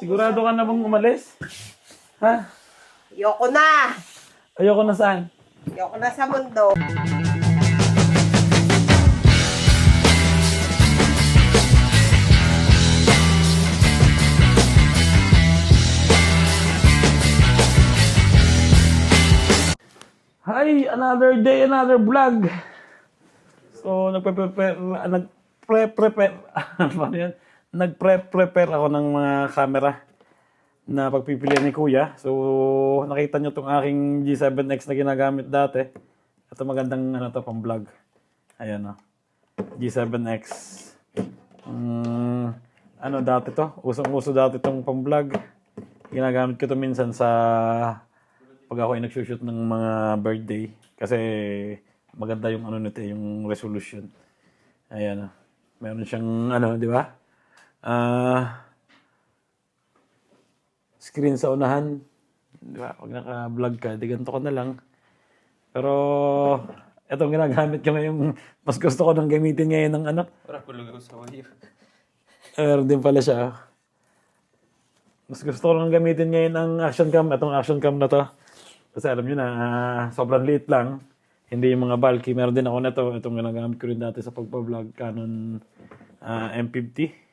Sigurado ka na bang umalis? Ha? Ayoko na. Ayoko na saan? Ayoko na sa mundo. Hi! Another day, another vlog! So, nagpre-prepare ako ng mga camera na pagpipilian ni Kuya. So, nakita nyo itong aking G7X na ginagamit dati. Ito magandang pang vlog. Ayan o. G7X. Dati to? Usong-uso dati itong pang vlog. Ginagamit ko to minsan sa pag ako ay nagsushoot ng mga birthday. Kasi maganda yung yung resolution. Ayan o. Meron siyang di ba? Screen sa unahan. Di ba? Pag naka-vlog ka, di ganito ka na lang. Pero, itong ginagamit ko ngayon, mas gusto ko nang gamitin ngayon ng Para kulog ako sa wave. Meron din pala siya. Mas gusto ko nang gamitin ngayon ng action cam. Itong action cam na to. Kasi alam nyo na, sobrang liit lang. Hindi yung mga bulky. Meron din ako na to. Itong ginagamit ko rin dati sa pagpa-vlog. Canon M50.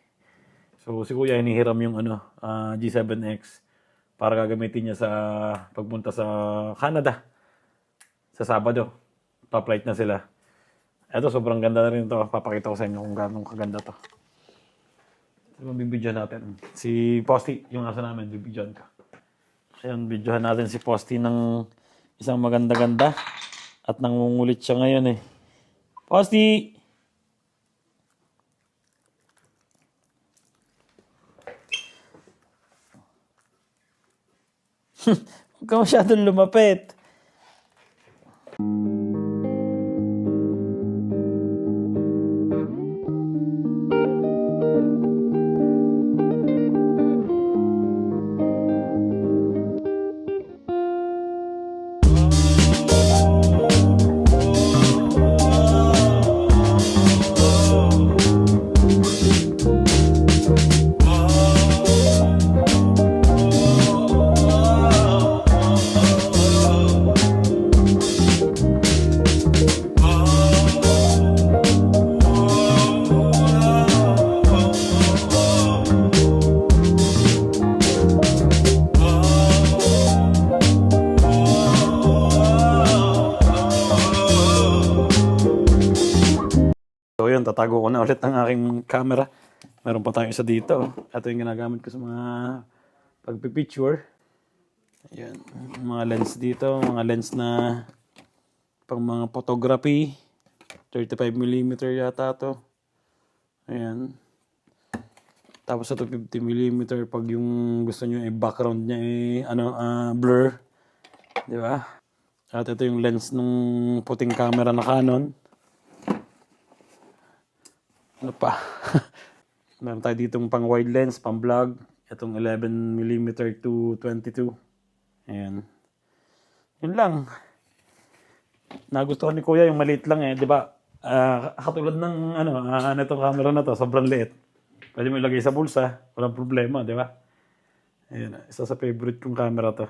So, si Kuya hinihiram yung G7X para gagamitin niya sa pagpunta sa Canada. Sa Sabado. Pa-flight na sila. Ito, sobrang ganda na rin ito. Papakita ko sa inyo kung gano'ng kaganda to. So, bibidyohan natin. Si Posty, yung asa namin, bibidyohan ka. Ayun, bidyohan natin si Posty ng isang maganda-ganda. At nangungulit siya ngayon eh. Posty! Huwag ka masyadong lumapit. So yun, tatago ko na ulit ang aking camera. Meron pa tayong isa dito. Ito yung ginagamit ko sa mga pagpipicture. Ayan, mga lens dito. Mga lens na pang mga photography. 35mm yata to. Ayan. Tapos ito 50mm pag yung gusto nyo background niya blur. Di ba? At ito yung lens ng puting camera na Canon. Ano pa? Meron tayo ditong pang wide lens, pang vlog. Itong 11mm to 22. Ayan. Yun lang. Nagustuhan ni Kuya yung maliit lang eh. Di ba? Katulad ng itong camera na to, sobrang liit. Pwede mo ilagay sa bulsa. Walang problema, di ba? Ayan. Isa sa favorite kong camera to.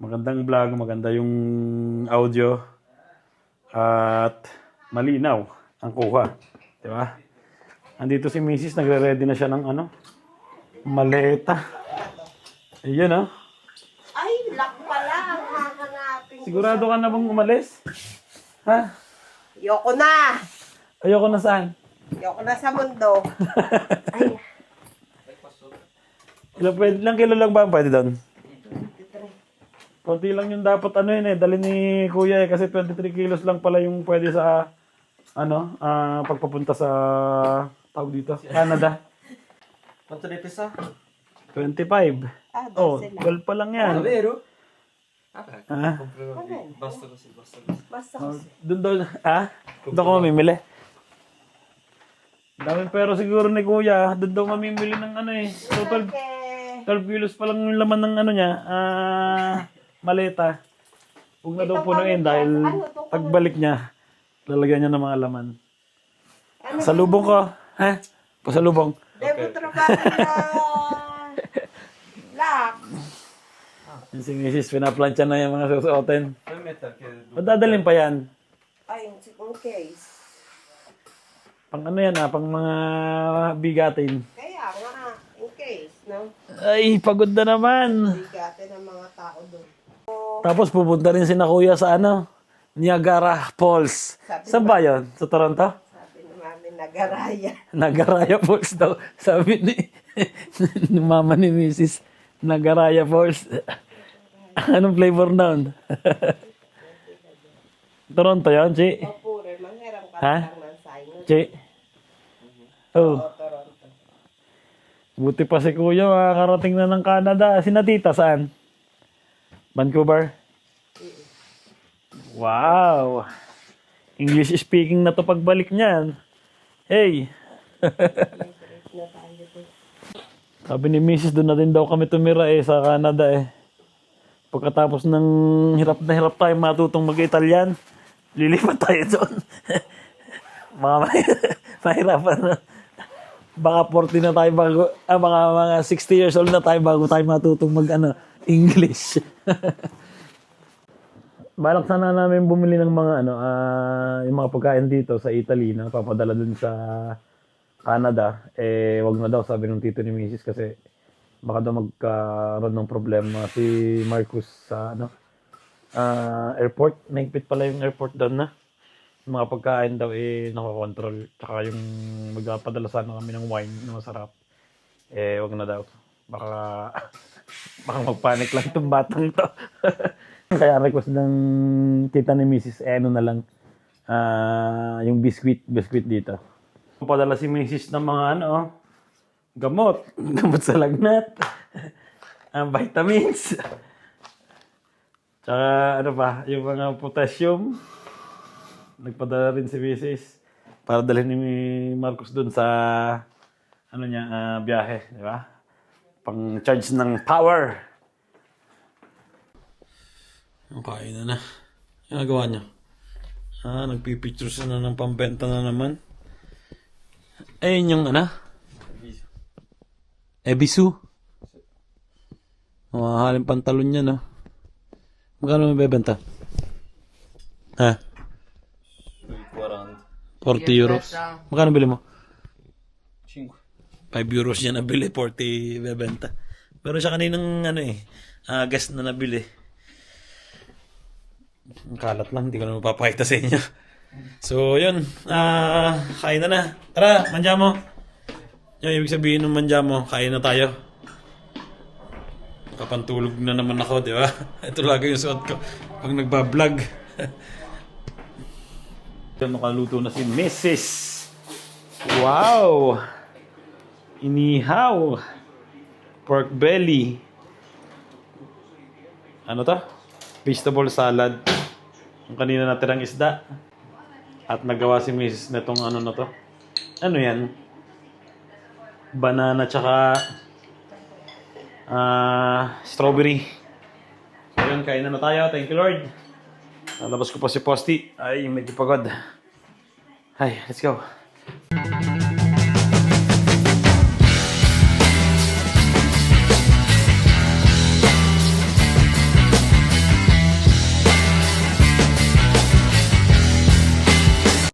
Magandang vlog, maganda yung audio. At malinaw ang kuha. Di ba? Andito si Mrs. Nagre-ready na siya ng maleta. Ayan Ay, lock pala. Ang hahanapin. Sigurado ka na bang umalis? Ha? Ayoko na. Ayoko na saan? Ayoko na sa mundo. Ay, Ilang kilo lang ba ang pwede doon? Konti lang yung dapat dali ni Kuya kasi 23 kilos lang pala yung pwede sa pagpapunta sa tawag dito, Canada. Quanto na pesa? 25. Oh, 12 12 pa lang yan. Vero? Basta kasi. Doon daw, doon ko mamimili. Dami pero siguro ni Kuya, doon daw mamimili ng So 12 kilos pa lang yung laman ng niya, maleta. Huwag na daw punuin dahil pagbalik niya, lalagyan niya ng mga laman. Salubong ko. Ha? Pasalubong. Debo trabaho na. Black. Yung si Mrs. Pinaplansya na yung mga susuotin. May metal kaya Madadalhin pa yan. Ay, yung case. Pang ano yan pang mga bigatin. Kaya nga, in case, no? Ay, pagod na naman. Bigate ng mga tao doon. Tapos pupunta rin si na kuya sa Niagara Falls. Saan ba yun? Sa Toronto? Sabi ni Mami, nagaraya. Nagaraya Falls daw. Sabi ni mama ni Mrs. Nagaraya Falls. Anong flavor down? Toronto yun, Chi? O pure, manghiram ka Ha? lang ng sign. Chi? Oh. O Toronto. Buti pa si kuya, makakarating na ng Canada. Si Natita, saan? Vancouver? Wow! English speaking na to pagbalik niyan. Hey! Na tayo doon. Sabi ni Mrs. doon na din daw kami tumira sa Canada Pagkatapos ng hirap na hirap tayo matutong mag-Italyan, lilipat tayo doon. Mahirapan na. Baka 40 na tayo bago, mga 60 years old na tayo bago tayo matutong English. Balak sana namin bumili ng mga yung mga pagkain dito sa Italy na papadala dun sa Canada. Wag na daw sabi ng tito ni Mrs. kasi baka daw magkaroon ng problema si Marcus sa airport. Naigpit pala yung airport doon na. Yung mga pagkain daw nakakontrol. Tsaka yung magpapadala sana kami ng wine na masarap. Wag na daw. Baka magpanik lang itong batang to. Kaya request ng tita ni Mrs. Na lang yung biscuit dito. Padala si Mrs. ng mga gamot sa lagnat, vitamins, tsaka yung mga potassium. Nagpadala rin si Mrs. para dalhin ni Marcos dun sa biyahe, di ba? Pang charge ng power. Kain na. Ano nagawa niya? Nagpipictures na ng pambenta na naman. Ayun yung Ebisu. Mahaling pantalon niya, no? Magkano may bebenta? Ha? 40 euros. Magkano bili mo? 5 euros niya nabili, 40 bebenta. Pero siya kaninang guest na nabili. Ang kalat lang, hindi ko na mapapakita sa inyo. So, yun. Kain na. Tara, manja mo. Yung ibig sabihin ng manja mo, kain na tayo. Kapantulog na naman ako, di ba? Ito lagi yung suot ko pag nagbablog. Nakaluto na si Mrs. Wow! Inihaw. Pork belly. Ano to? Vegetable salad. Yung kanina natirang isda. At nagawa si Mrs. na itong na to. Ano yan? Banana tsaka strawberry. So yun, kain na tayo. Thank you, Lord. Nalabas ko pa si Posty. Ay, medyo pagod. Ay, let's go.